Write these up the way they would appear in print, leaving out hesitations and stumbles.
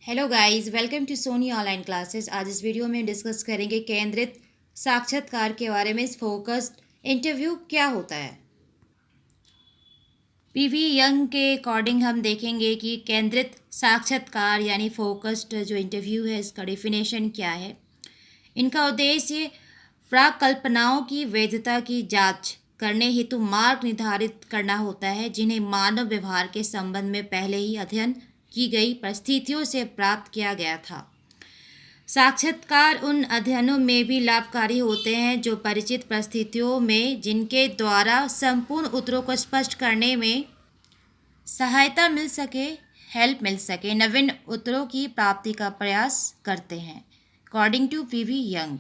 Hello guys, welcome to Soni online classes. आज इस video में डिस्कस करेंगे केंद्रित साक्षात्कार के बारे में। इस फोकस्ड इंटरव्यू क्या होता है। पीवी यंग के अकॉर्डिंग हम देखेंगे कि केंद्रित साक्षात्कार यानी फोकस्ड जो इंटरव्यू है, इसका डेफिनेशन क्या है। इनका उद्देश्य प्राकल्पनाओं की वैधता की जांच करने हेतु मार्ग निर्धारित करना होता है, जिन्हें मानव व्यवहार के संबंध में पहले ही अध्ययन की गई परिस्थितियों से प्राप्त किया गया था। साक्षात्कार उन अध्ययनों में भी लाभकारी होते हैं जो परिचित परिस्थितियों में जिनके द्वारा संपूर्ण उत्तरों को स्पष्ट करने में सहायता मिल सके, हेल्प मिल सके, नवीन उत्तरों की प्राप्ति का प्रयास करते हैं। अकॉर्डिंग टू पीवी यंग,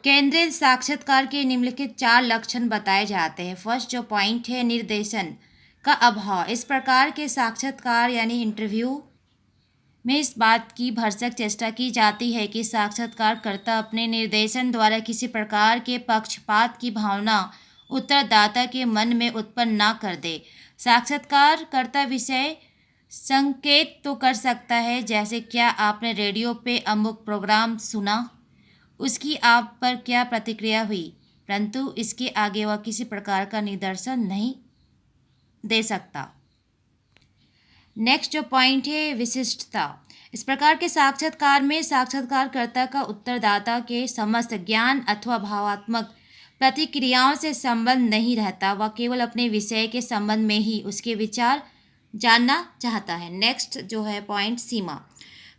केंद्रीय साक्षात्कार के निम्नलिखित 4 लक्षण बताए जाते हैं। फर्स्ट जो पॉइंट है, निर्देशन का अभाव। इस प्रकार के साक्षात्कार यानी इंटरव्यू में इस बात की भरसक चेष्टा की जाती है कि साक्षात्कारकर्ता अपने निर्देशन द्वारा किसी प्रकार के पक्षपात की भावना उत्तरदाता के मन में उत्पन्न न कर दे। साक्षात्कारकर्ता विषय संकेत तो कर सकता है, जैसे क्या आपने रेडियो पे अमुक प्रोग्राम सुना, उसकी आप पर क्या प्रतिक्रिया हुई, परंतु इसके आगे वह किसी प्रकार का निदर्शन नहीं दे सकता। नेक्स्ट जो पॉइंट है, विशिष्टता। इस प्रकार के साक्षात्कार में साक्षात्कारकर्ता का उत्तरदाता के समस्त ज्ञान अथवा भावात्मक प्रतिक्रियाओं से संबंध नहीं रहता। वह केवल अपने विषय के संबंध में ही उसके विचार जानना चाहता है। नेक्स्ट जो है पॉइंट, सीमा।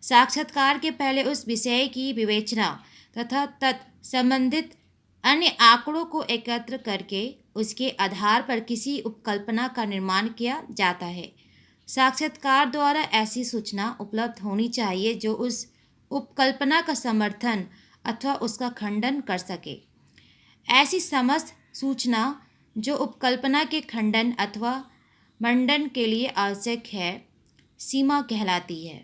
साक्षात्कार के पहले उस विषय की विवेचना तथा तत्संबंधित अन्य आंकड़ों को एकत्र करके उसके आधार पर किसी उपकल्पना का निर्माण किया जाता है। साक्षात्कार द्वारा ऐसी सूचना उपलब्ध होनी चाहिए जो उस उपकल्पना का समर्थन अथवा उसका खंडन कर सके। ऐसी समस्त सूचना जो उपकल्पना के खंडन अथवा मंडन के लिए आवश्यक है, सीमा कहलाती है।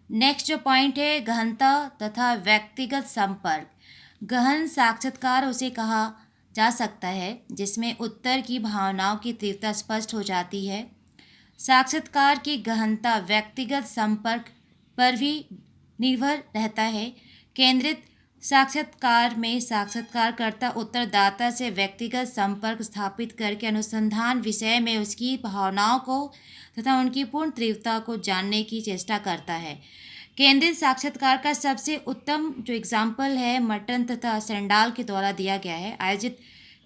नेक्स्ट जो पॉइंट है, गहनता तथा व्यक्तिगत संपर्क। गहन साक्षात्कार उसे कहा जा सकता है जिसमें उत्तर की भावनाओं की तीव्रता स्पष्ट हो जाती है। साक्षात्कार की गहनता व्यक्तिगत संपर्क पर भी निर्भर रहता है। केंद्रित साक्षात्कार में साक्षात्कारकर्ता उत्तरदाता से व्यक्तिगत संपर्क स्थापित करके अनुसंधान विषय में उसकी भावनाओं को तथा उनकी पूर्ण तीव्रता को जानने की चेष्टा करता है। केंद्रित साक्षात्कार का सबसे उत्तम जो एग्जाम्पल है, मर्टन तथा सेंडाल के द्वारा दिया गया है। आयोजित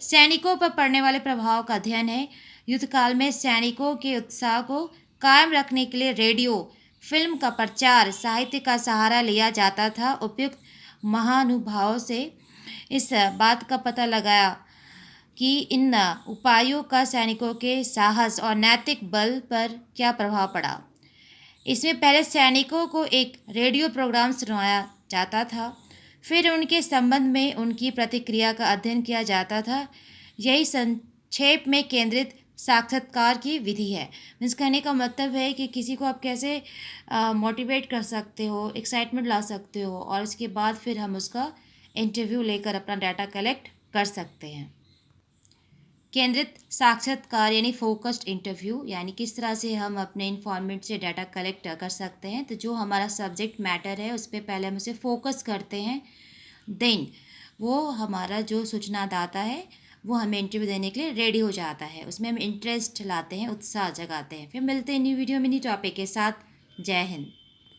सैनिकों पर पड़ने वाले प्रभाव का अध्ययन है। युद्ध काल में सैनिकों के उत्साह को कायम रखने के लिए रेडियो, फिल्म का प्रचार, साहित्य का सहारा लिया जाता था। उपयुक्त महानुभावों से इस बात का पता लगाया कि इन उपायों का सैनिकों के साहस और नैतिक बल पर क्या प्रभाव पड़ा। इसमें पहले सैनिकों को एक रेडियो प्रोग्राम सुनाया जाता था, फिर उनके संबंध में उनकी प्रतिक्रिया का अध्ययन किया जाता था। यही संक्षेप में केंद्रित साक्षात्कार की विधि है। मीन्स कहने का मतलब है कि किसी को आप कैसे मोटिवेट कर सकते हो, एक्साइटमेंट ला सकते हो, और उसके बाद फिर हम उसका इंटरव्यू लेकर अपना डाटा कलेक्ट कर सकते हैं। केंद्रित साक्षात्कार यानी फोकस्ड इंटरव्यू, यानी किस तरह से हम अपने इन्फॉर्मेंट से डाटा कलेक्ट कर सकते हैं। तो जो हमारा सब्जेक्ट मैटर है उस पर पहले हम उसे फोकस करते हैं, देन वो हमारा जो सूचनादाता है वो हमें इंटरव्यू देने के लिए रेडी हो जाता है। उसमें हम इंटरेस्ट लाते हैं, उत्साह जगाते हैं। फिर मिलते हैं न्यू वीडियो में न्यू टॉपिक के साथ। जय हिंद।